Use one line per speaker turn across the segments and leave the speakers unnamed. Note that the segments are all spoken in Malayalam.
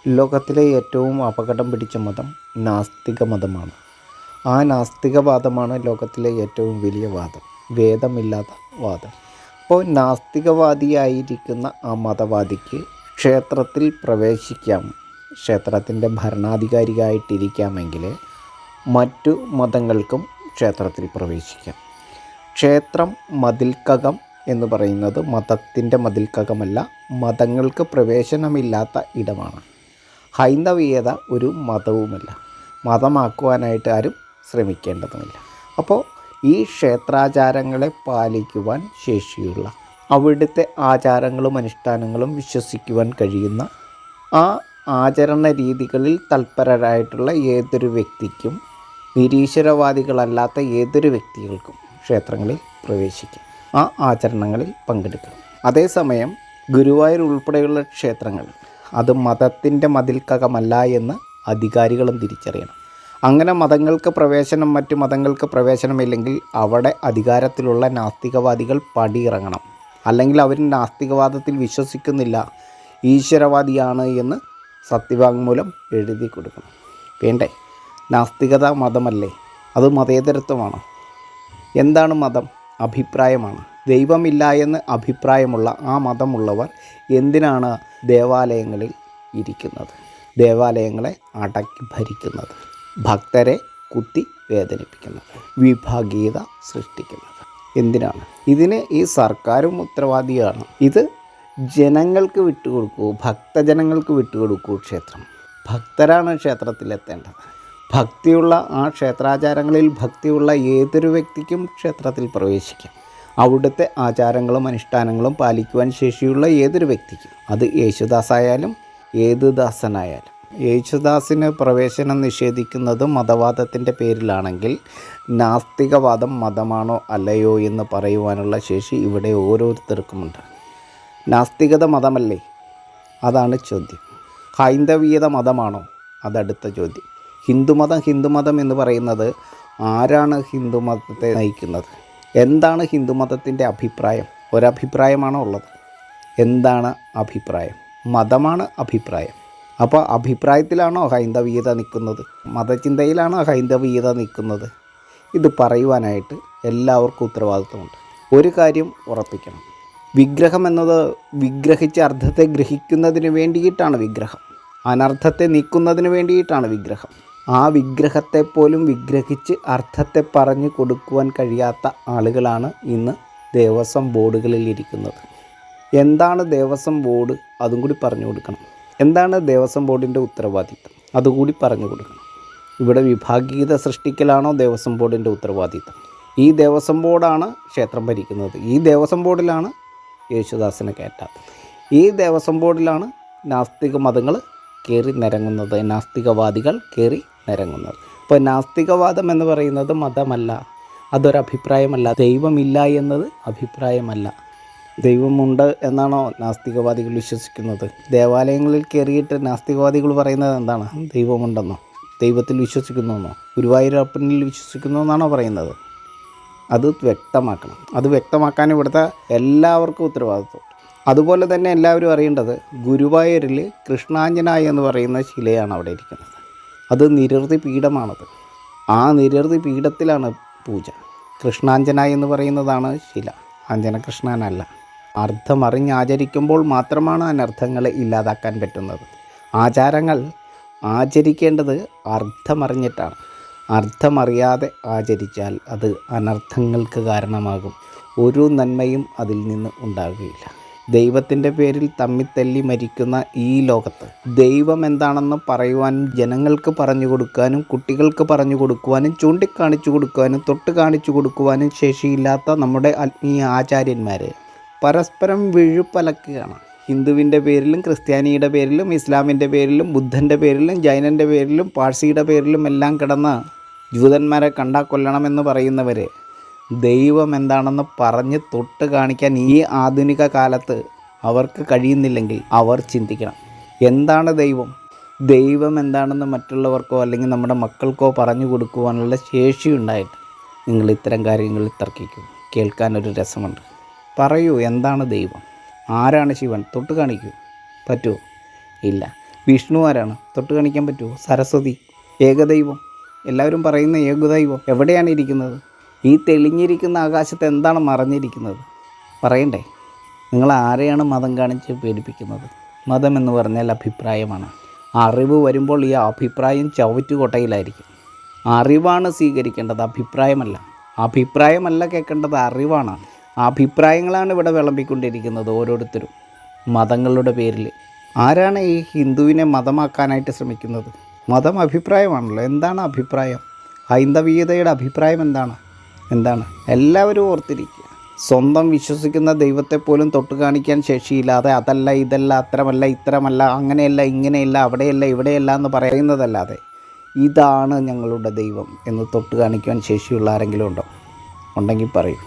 ലോകത്തിലെ ഏറ്റവും അപകടം പിടിച്ച മതം നാസ്തിക മതമാണ്. ആ നാസ്തികവാദമാണ് ലോകത്തിലെ ഏറ്റവും വലിയ വാദം, വേദമില്ലാത്ത വാദം. അപ്പോൾ നാസ്തികവാദിയായിരിക്കുന്ന ആ മതവാദിക്ക് ക്ഷേത്രത്തിൽ പ്രവേശിക്കാം, ക്ഷേത്രത്തിൻ്റെ ഭരണാധികാരിയായിട്ടിരിക്കാമെങ്കിൽ മറ്റു മതങ്ങൾക്കും ക്ഷേത്രത്തിൽ പ്രവേശിക്കാം. ക്ഷേത്രം മതിൽക്കകം എന്ന് പറയുന്നത് മതത്തിൻ്റെ മതിൽക്കകമല്ല, മതങ്ങൾക്ക് പ്രവേശനമില്ലാത്ത ഇടമാണ്. ഹൈന്ദവീയത ഒരു മതവുമല്ല, മതമാക്കുവാനായിട്ട് ആരും ശ്രമിക്കേണ്ടതുമില്ല. അപ്പോൾ ഈ ക്ഷേത്രാചാരങ്ങളെ പാലിക്കുവാൻ ശേഷിയുള്ള, അവിടുത്തെ ആചാരങ്ങളും അനുഷ്ഠാനങ്ങളും വിശ്വസിക്കുവാൻ കഴിയുന്ന, ആ ആചരണ രീതികളിൽ തൽപരരായിട്ടുള്ള ഏതൊരു വ്യക്തിക്കും, നിരീശ്വരവാദികളല്ലാത്ത ഏതൊരു വ്യക്തികൾക്കും ക്ഷേത്രങ്ങളിൽ പ്രവേശിക്കാം, ആ ആചരണങ്ങളിൽ പങ്കെടുക്കണം. അതേസമയം ഗുരുവായൂർ ഉൾപ്പെടെയുള്ള ക്ഷേത്രങ്ങൾ അത് മതത്തിൻ്റെ മതിൽക്കകമല്ല എന്ന് അധികാരികളും തിരിച്ചറിയണം. അങ്ങനെ മതങ്ങൾക്ക് പ്രവേശനം, മറ്റു മതങ്ങൾക്ക് പ്രവേശനമില്ലെങ്കിൽ അവിടെ അധികാരത്തിലുള്ള നാസ്തികവാദികൾ പടിയിറങ്ങണം. അല്ലെങ്കിൽ അവർ നാസ്തികവാദത്തിൽ വിശ്വസിക്കുന്നില്ല, ഈശ്വരവാദിയാണ് എന്ന് സത്യവാങ്മൂലം എഴുതി കൊടുക്കണം. വേണ്ടേ? നാസ്തികത മതമല്ലേ? അത് മതേതരത്വമാണോ? എന്താണ് മതം? അഭിപ്രായമാണ്. ദൈവമില്ല എന്ന് അഭിപ്രായമുള്ള ആ മതമുള്ളവർ എന്തിനാണ് ദേവാലയങ്ങളിൽ ഇരിക്കുന്നത്, ദേവാലയങ്ങളെ അടക്കി ഭരിക്കുന്നത്, ഭക്തരെ കുത്തി വേദനിപ്പിക്കുന്നത്, വിഭാഗീയത സൃഷ്ടിക്കുന്നത്? എന്തിനാണ്? ഇതിന് ഈ സർക്കാരും ഉത്തരവാദിയാണ്. ഇത് ജനങ്ങൾക്ക് വിട്ടുകൊടുക്കൂ, ഭക്തജനങ്ങൾക്ക് വിട്ടുകൊടുക്കൂ. ക്ഷേത്രം, ഭക്തരാണ് ക്ഷേത്രത്തിലെത്തേണ്ടത്. ഭക്തിയുള്ള ആ ക്ഷേത്രാചാരങ്ങളിൽ ഭക്തിയുള്ള ഏതൊരു വ്യക്തിക്കും ക്ഷേത്രത്തിൽ പ്രവേശിക്കാം. അവിടുത്തെ ആചാരങ്ങളും അനുഷ്ഠാനങ്ങളും പാലിക്കുവാൻ ശേഷിയുള്ള ഏതൊരു വ്യക്തിക്കും, അത് യേശുദാസായാലും ഏത് ദാസനായാലും. യേശുദാസിന് പ്രവേശനം നിഷേധിക്കുന്നത് മതവാദത്തിൻ്റെ പേരിലാണെങ്കിൽ നാസ്തികവാദം മതമാണോ അല്ലയോ എന്ന് പറയുവാനുള്ള ശേഷി ഇവിടെ ഓരോരുത്തർക്കുമുണ്ട്. നാസ്തികത മതമല്ലേ? അതാണ് ചോദ്യം. ഹൈന്ദവീയത മതമാണോ? അതടുത്ത ചോദ്യം. ഹിന്ദുമതം എന്ന് പറയുന്നത് ആരാണ് ഹിന്ദുമതത്തെ നയിക്കുന്നത്? എന്താണ് ഹിന്ദുമതത്തിൻ്റെ അഭിപ്രായം? ഒരഭിപ്രായമാണോ ഉള്ളത്? എന്താണ് അഭിപ്രായം? മതമാണ് അഭിപ്രായം. അപ്പോൾ അഭിപ്രായത്തിലാണോ ഹൈന്ദവീയത നിൽക്കുന്നത്? മതചിന്തയിലാണോ ഹൈന്ദവീയത നിൽക്കുന്നത്? ഇത് പറയുവാനായിട്ട് എല്ലാവർക്കും ഉത്തരവാദിത്വമുണ്ട്. ഒരു കാര്യം ഉറപ്പിക്കണം, വിഗ്രഹം എന്നത് വിഗ്രഹിച്ച അർത്ഥത്തെ ഗ്രഹിക്കുന്നതിന് വേണ്ടിയിട്ടാണ് വിഗ്രഹം, അനർത്ഥത്തെ നീക്കുന്നതിന് വേണ്ടിയിട്ടാണ് വിഗ്രഹം. ആ വിഗ്രഹത്തെ പോലും വിഗ്രഹിച്ച് അർത്ഥത്തെ പറഞ്ഞു കൊടുക്കുവാൻ കഴിയാത്ത ആളുകളാണ് ഇന്ന് ദേവസ്വം ബോർഡുകളിൽ ഇരിക്കുന്നത്. എന്താണ് ദേവസ്വം ബോർഡ്? അതും കൂടി പറഞ്ഞു കൊടുക്കണം. എന്താണ് ദേവസ്വം ബോർഡിൻ്റെ ഉത്തരവാദിത്തം? അതുകൂടി പറഞ്ഞു കൊടുക്കണം. ഇവിടെ വിഭാഗീയത സൃഷ്ടിക്കലാണോ ദേവസ്വം ബോർഡിൻ്റെ ഉത്തരവാദിത്തം? ഈ ദേവസ്വം ബോർഡാണ് ക്ഷേത്രം ഭരിക്കുന്നത്. ഈ ദേവസ്വം ബോർഡിലാണ് യേശുദാസിനെ കയറ്റാത്തത്. ഈ ദേവസ്വം ബോർഡിലാണ് നാസ്തിക മതങ്ങൾ കയറി നിരങ്ങുന്നത്, നാസ്തികവാദികൾ കയറി നിരങ്ങുന്നത്. ഇപ്പോൾ നാസ്തികവാദം എന്ന് പറയുന്നത് മതമല്ല, അതൊരഭിപ്രായമല്ല. ദൈവമില്ല എന്നത് അഭിപ്രായമല്ല. ദൈവമുണ്ട് എന്നാണോ നാസ്തികവാദികൾ വിശ്വസിക്കുന്നത്? ദേവാലയങ്ങളിൽ കയറിയിട്ട് നാസ്തികവാദികൾ പറയുന്നത് എന്താണ്? ദൈവമുണ്ടെന്നോ, ദൈവത്തിൽ വിശ്വസിക്കുന്നുവെന്നോ, ഗുരുവായൂരപ്പനിൽ വിശ്വസിക്കുന്നു എന്നാണോ പറയുന്നത്? അത് വ്യക്തമാക്കണം. അത് വ്യക്തമാക്കാൻ ഇവിടുത്തെ എല്ലാവർക്കും ഉത്തരവാദിത്വം. അതുപോലെ തന്നെ എല്ലാവരും അറിയേണ്ടത്, ഗുരുവായൂരിൽ കൃഷ്ണാഞ്ജനായി എന്ന് പറയുന്ന ശിലയാണ് അവിടെ ഇരിക്കുന്നത്. അത് നിരവധി പീഠമാണത്. ആ നിരവധി പീഠത്തിലാണ് പൂജ. കൃഷ്ണാഞ്ജനായി എന്ന് പറയുന്നതാണ് ശില, അഞ്ജനകൃഷ്ണനല്ല. അർത്ഥമറിഞ്ഞ് ആചരിക്കുമ്പോൾ മാത്രമാണ് അനർത്ഥങ്ങളെ ഇല്ലാതാക്കാൻ പറ്റുന്നത്. ആചാരങ്ങൾ ആചരിക്കേണ്ടത് അർത്ഥമറിഞ്ഞിട്ടാണ്. അർത്ഥമറിയാതെ ആചരിച്ചാൽ അത് അനർത്ഥങ്ങൾക്ക് കാരണമാകും. ഒരു നന്മയും അതിൽ നിന്ന് ഉണ്ടാകുകയില്ല. ദൈവത്തിൻ്റെ പേരിൽ തമ്മിത്തല്ലി മരിക്കുന്ന ഈ ലോകത്ത് ദൈവം എന്താണെന്ന് പറയുവാനും ജനങ്ങൾക്ക് പറഞ്ഞു കൊടുക്കാനും കുട്ടികൾക്ക് പറഞ്ഞു കൊടുക്കുവാനും ചൂണ്ടിക്കാണിച്ചു കൊടുക്കുവാനും തൊട്ട് കാണിച്ചു കൊടുക്കുവാനും ശേഷിയില്ലാത്ത നമ്മുടെ ആത്മീയ ആചാര്യന്മാർ പരസ്പരം വിഴുപ്പലക്കുകയാണ്. ഹിന്ദുവിൻ്റെ പേരിലും ക്രിസ്ത്യാനിയുടെ പേരിലും ഇസ്ലാമിൻ്റെ പേരിലും ബുദ്ധൻ്റെ പേരിലും ജൈനൻ്റെ പേരിലും പാഴ്സിയുടെ പേരിലും എല്ലാം കിടന്ന് ജൂതന്മാരെ കണ്ടാൽ കൊല്ലണമെന്ന് പറയുന്നവർ ദൈവം എന്താണെന്ന് പറഞ്ഞ് തൊട്ട് കാണിക്കാൻ ഈ ആധുനിക കാലത്ത് അവർക്ക് കഴിയുന്നില്ലെങ്കിൽ അവർ ചിന്തിക്കണം, എന്താണ് ദൈവം? ദൈവം എന്താണെന്ന് മറ്റുള്ളവർക്കോ അല്ലെങ്കിൽ നമ്മുടെ മക്കൾക്കോ പറഞ്ഞു കൊടുക്കുവാനുള്ള ശേഷിയുണ്ടായിട്ട് നിങ്ങൾ ഇത്തരം കാര്യങ്ങളിൽ തർക്കിക്കൂ. കേൾക്കാനൊരു രസമുണ്ട്. പറയൂ, എന്താണ് ദൈവം? ആരാണ് ശിവൻ? തൊട്ട് കാണിക്കൂ. പറ്റുമോ? ഇല്ല. വിഷ്ണു ആരാണ്? തൊട്ട് കാണിക്കാൻ പറ്റുമോ? സരസ്വതി. ഏകദൈവം, എല്ലാവരും പറയുന്ന ഏകദൈവം എവിടെയാണ് ഇരിക്കുന്നത്? ഈ തെളിഞ്ഞിരിക്കുന്ന ആകാശത്ത് എന്താണ് മറഞ്ഞിരിക്കുന്നത്? പറയണ്ടേ? നിങ്ങൾ ആരെയാണ് മതം കാണിച്ച് പേടിപ്പിക്കുന്നത്? മതം എന്ന് പറഞ്ഞാൽ അഭിപ്രായമാണ്. അറിവ് വരുമ്പോൾ ഈ അഭിപ്രായം ചവറ്റുകൊട്ടയിലായിരിക്കും. അറിവാണ് സ്വീകരിക്കേണ്ടത്, അഭിപ്രായമല്ല കേൾക്കേണ്ടത്, അറിവാണ്. അഭിപ്രായങ്ങളാണ് ഇവിടെ വിളമ്പിക്കൊണ്ടിരിക്കുന്നത് ഓരോരുത്തരും മതങ്ങളുടെ പേരിൽ. ആരാണ് ഈ ഹിന്ദുവിനെ മതമാക്കാനായിട്ട് ശ്രമിക്കുന്നത്? മതം അഭിപ്രായമാണല്ലോ. എന്താണ് അഭിപ്രായം? ഹൈന്ദവീയതയുടെ അഭിപ്രായം എന്താണ്? എല്ലാവരും ഓർത്തിരിക്കുക. സ്വന്തം വിശ്വസിക്കുന്ന ദൈവത്തെ പോലും തൊട്ട് കാണിക്കാൻ ശേഷിയില്ലാതെ അതല്ല ഇതല്ല അത്രമല്ല ഇത്തരമല്ല അങ്ങനെയല്ല ഇങ്ങനെയല്ല അവിടെയല്ല ഇവിടെയല്ല എന്ന് പറയുന്നതല്ലാതെ ഇതാണ് ഞങ്ങളുടെ ദൈവം എന്ന് തൊട്ട് കാണിക്കാൻ ശേഷിയുള്ള ആരെങ്കിലും ഉണ്ടോ? ഉണ്ടെങ്കിൽ പറയൂ.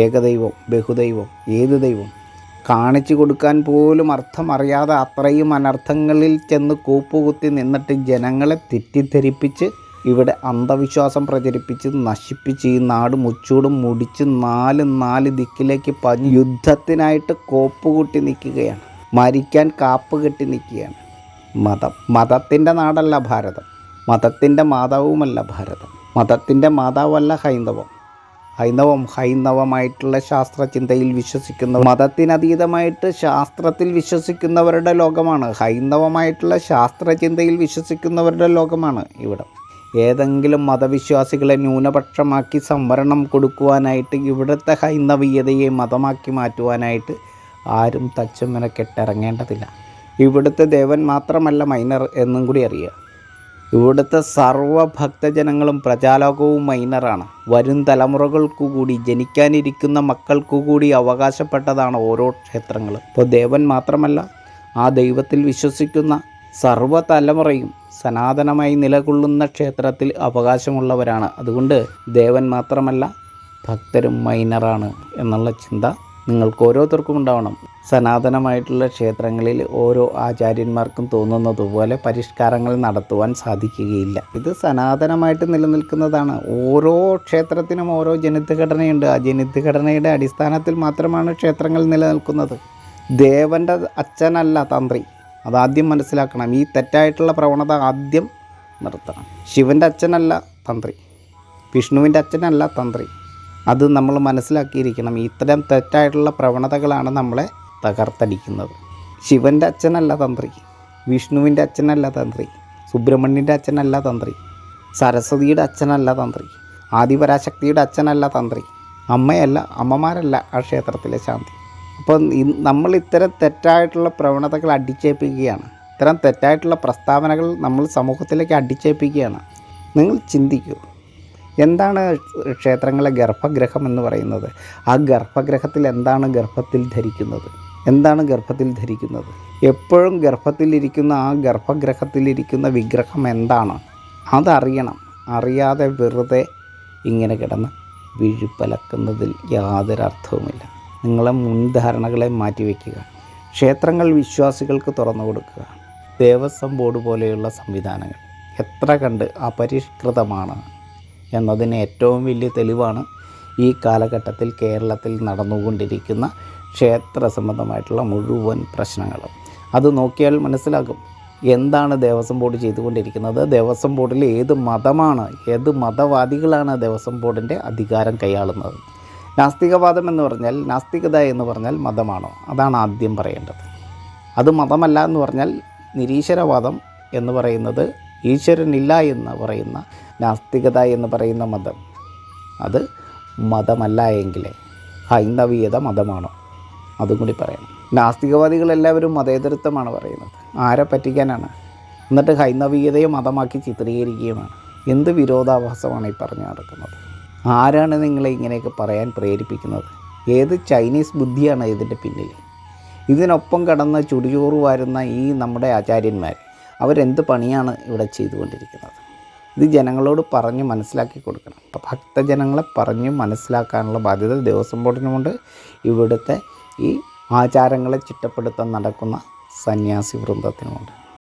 ഏകദൈവം, ബഹുദൈവം, ഏത് ദൈവം? കാണിച്ചു കൊടുക്കാൻ പോലും അർത്ഥമറിയാതെ അത്രയും അനർത്ഥങ്ങളിൽ ചെന്ന് കൂപ്പുകുത്തി നിന്നിട്ട് ജനങ്ങളെ തെറ്റിദ്ധരിപ്പിച്ച് ഇവിടെ അന്ധവിശ്വാസം പ്രചരിപ്പിച്ച് നശിപ്പിച്ച് ഈ നാട് മുച്ചൂടും മുടിച്ച് നാല് ദിക്കിലേക്ക് യുദ്ധത്തിനായിട്ട് കോപ്പുകൂട്ടി നിൽക്കുകയാണ്. മരിക്കാൻ കാപ്പ് കെട്ടി നിൽക്കുകയാണ്. മതത്തിൻ്റെ നാടല്ല ഭാരതം, മതത്തിൻ്റെ മാതാവുമല്ല ഭാരതം, മതത്തിൻ്റെ മാതാവല്ല ഹൈന്ദവമായിട്ടുള്ള ശാസ്ത്രചിന്തയിൽ വിശ്വസിക്കുന്ന, മതത്തിനതീതമായിട്ട് ശാസ്ത്രത്തിൽ വിശ്വസിക്കുന്നവരുടെ ലോകമാണ്. ഹൈന്ദവമായിട്ടുള്ള ശാസ്ത്രചിന്തയിൽ വിശ്വസിക്കുന്നവരുടെ ലോകമാണ് ഇവിടെ. ഏതെങ്കിലും മതവിശ്വാസികളെ ന്യൂനപക്ഷമാക്കി സംവരണം കൊടുക്കുവാനായിട്ട് ഇവിടുത്തെ ഹൈന്ദവീയതയെ മതമാക്കി മാറ്റുവാനായിട്ട് ആരും തച്ചും മെനക്കെട്ടിറങ്ങേണ്ടതില്ല. ഇവിടുത്തെ ദേവൻ മാത്രമല്ല മൈനർ എന്നും കൂടി അറിയുക. ഇവിടുത്തെ സർവ്വഭക്തജനങ്ങളും പ്രജാലോകവും മൈനറാണ്. വരും തലമുറകൾക്കു കൂടി, ജനിക്കാനിരിക്കുന്ന മക്കൾക്കു കൂടി അവകാശപ്പെട്ടതാണ് ഓരോ ക്ഷേത്രങ്ങളും. ഇപ്പോൾ ദേവൻ മാത്രമല്ല, ആ ദൈവത്തിൽ വിശ്വസിക്കുന്ന സർവ്വ തലമുറയും സനാതനമായി നിലകൊള്ളുന്ന ക്ഷേത്രത്തിൽ അവകാശമുള്ളവരാണ്. അതുകൊണ്ട് ദേവൻ മാത്രമല്ല, ഭക്തരും മൈനറാണ് എന്നുള്ള ചിന്ത നിങ്ങൾക്ക് ഓരോരുത്തർക്കും ഉണ്ടാവണം. സനാതനമായിട്ടുള്ള ക്ഷേത്രങ്ങളിൽ ഓരോ ആചാര്യന്മാർക്കും തോന്നുന്നതുപോലെ പരിഷ്കാരങ്ങൾ നടത്തുവാൻ സാധിക്കുകയില്ല. ഇത് സനാതനമായിട്ട് നിലനിൽക്കുന്നതാണ്. ഓരോ ക്ഷേത്രത്തിനും ഓരോ ജനിതഘടനയുണ്ട്. ആ ജനിതഘടനയുടെ അടിസ്ഥാനത്തിൽ മാത്രമാണ് ക്ഷേത്രങ്ങൾ നിലനിൽക്കുന്നത്. ദേവൻ്റെ അച്ഛനല്ല തന്ത്രി, അതാദ്യം മനസ്സിലാക്കണം. ഈ തെറ്റായിട്ടുള്ള പ്രവണത ആദ്യം നിർത്തണം. ശിവൻ്റെ അച്ഛനല്ല തന്ത്രി, വിഷ്ണുവിൻ്റെ അച്ഛനല്ല തന്ത്രി. അത് നമ്മൾ മനസ്സിലാക്കിയിരിക്കണം. ഇത്തരം തെറ്റായിട്ടുള്ള പ്രവണതകളാണ് നമ്മളെ തകർത്തടിക്കുന്നത്. ശിവൻ്റെ അച്ഛനല്ല തന്ത്രി, വിഷ്ണുവിൻ്റെ അച്ഛനല്ല തന്ത്രി, സുബ്രഹ്മണ്യൻ്റെ അച്ഛനല്ല തന്ത്രി, സരസ്വതിയുടെ അച്ഛനല്ല തന്ത്രി, ആദിപരാശക്തിയുടെ അച്ഛനല്ല തന്ത്രി, അമ്മമാരല്ല ആ ക്ഷേത്രത്തിലെ ശാന്തി. അപ്പോൾ നമ്മൾ ഇത്തരം തെറ്റായിട്ടുള്ള പ്രവണതകൾ അടിച്ചേൽപ്പിക്കുകയാണ്. ഇത്തരം തെറ്റായിട്ടുള്ള പ്രസ്താവനകൾ നമ്മൾ സമൂഹത്തിലേക്ക് അടിച്ചേൽപ്പിക്കുകയാണ്. നിങ്ങൾ ചിന്തിക്കൂ, എന്താണ് ക്ഷേത്രങ്ങളെ ഗർഭഗൃഹം എന്ന് പറയുന്നത്? ആ ഗർഭഗൃഹത്തിൽ എന്താണ് ഗർഭത്തിൽ ധരിക്കുന്നത്? എപ്പോഴും ഗർഭത്തിലിരിക്കുന്ന ആ ഗർഭഗൃഹത്തിലിരിക്കുന്ന വിഗ്രഹം എന്താണ്? അതറിയണം. അറിയാതെ വെറുതെ ഇങ്ങനെ കിടന്ന് വിഴുപ്പലക്കുന്നതിൽ യാതൊരു അർത്ഥവുമില്ല. നിങ്ങളെ മുൻധാരണകളെ മാറ്റിവെക്കുക. ക്ഷേത്രങ്ങൾ വിശ്വാസികൾക്ക് തുറന്നു കൊടുക്കുക. ദേവസ്വം ബോർഡ് പോലെയുള്ള സംവിധാനങ്ങൾ എത്ര കണ്ട് അപരിഷ്കൃതമാണ് എന്നതിന് ഏറ്റവും വലിയ തെളിവാണ് ഈ കാലഘട്ടത്തിൽ കേരളത്തിൽ നടന്നുകൊണ്ടിരിക്കുന്ന ക്ഷേത്ര സംബന്ധമായിട്ടുള്ള മുഴുവൻ പ്രശ്നങ്ങളും. അത് നോക്കിയാൽ മനസ്സിലാകും എന്താണ് ദേവസ്വം ബോർഡ് ചെയ്തുകൊണ്ടിരിക്കുന്നത്. ദേവസ്വം ബോർഡിൽ ഏത് മതവാദികളാണ് ദേവസ്വം ബോർഡിൻ്റെ അധികാരം കൈയാളുന്നത്. നാസ്തികവാദം എന്ന് പറഞ്ഞാൽ, നാസ്തികത എന്ന് പറഞ്ഞാൽ മതമാണോ? അതാണ് ആദ്യം പറയേണ്ടത്. അത് മതമല്ല എന്ന് പറഞ്ഞാൽ നിരീശ്വരവാദം എന്ന് പറയുന്നത്, ഈശ്വരനില്ല എന്ന് പറയുന്ന നാസ്തികത എന്ന് പറയുന്ന മതം, അത് മതമല്ല എങ്കിലേ ഹൈന്ദവീയത മതമാണോ? അതും കൂടി പറയണം. നാസ്തികവാദികളെല്ലാവരും മതേതരത്വമാണ് പറയുന്നത്. ആരെ പറ്റിക്കാനാണ്? എന്നിട്ട് ഹൈന്ദവീയതയെ മതമാക്കി ചിത്രീകരിക്കുകയുമാണ്. എന്ത് വിരോധാഭാസമാണ് ഈ പറഞ്ഞു നടക്കുന്നത്? ആരാണ് നിങ്ങളെ ഇങ്ങനെയൊക്കെ പറയാൻ പ്രേരിപ്പിക്കുന്നത്? ഏത് ചൈനീസ് ബുദ്ധിയാണ് ഇതിൻ്റെ പിന്നിൽ? ഇതിനൊപ്പം കടന്ന് ചുടുചോറ് വാരുന്ന ഈ നമ്മുടെ ആചാര്യന്മാർ അവരെന്ത് പണിയാണ് ഇവിടെ ചെയ്തുകൊണ്ടിരിക്കുന്നത്? ഇത് ജനങ്ങളോട് പറഞ്ഞ് മനസ്സിലാക്കി കൊടുക്കണം. അപ്പോൾ ഭക്തജനങ്ങളെ പറഞ്ഞ് മനസ്സിലാക്കാനുള്ള ബാധ്യത ദേവസ്വം ബോർഡിനുമുണ്ട്. ഇവിടുത്തെ ഈ ആചാരങ്ങളെ ചിട്ടപ്പെടുത്താൻ നടക്കുന്ന സന്യാസി വൃന്ദത്തിനുമുണ്ട്.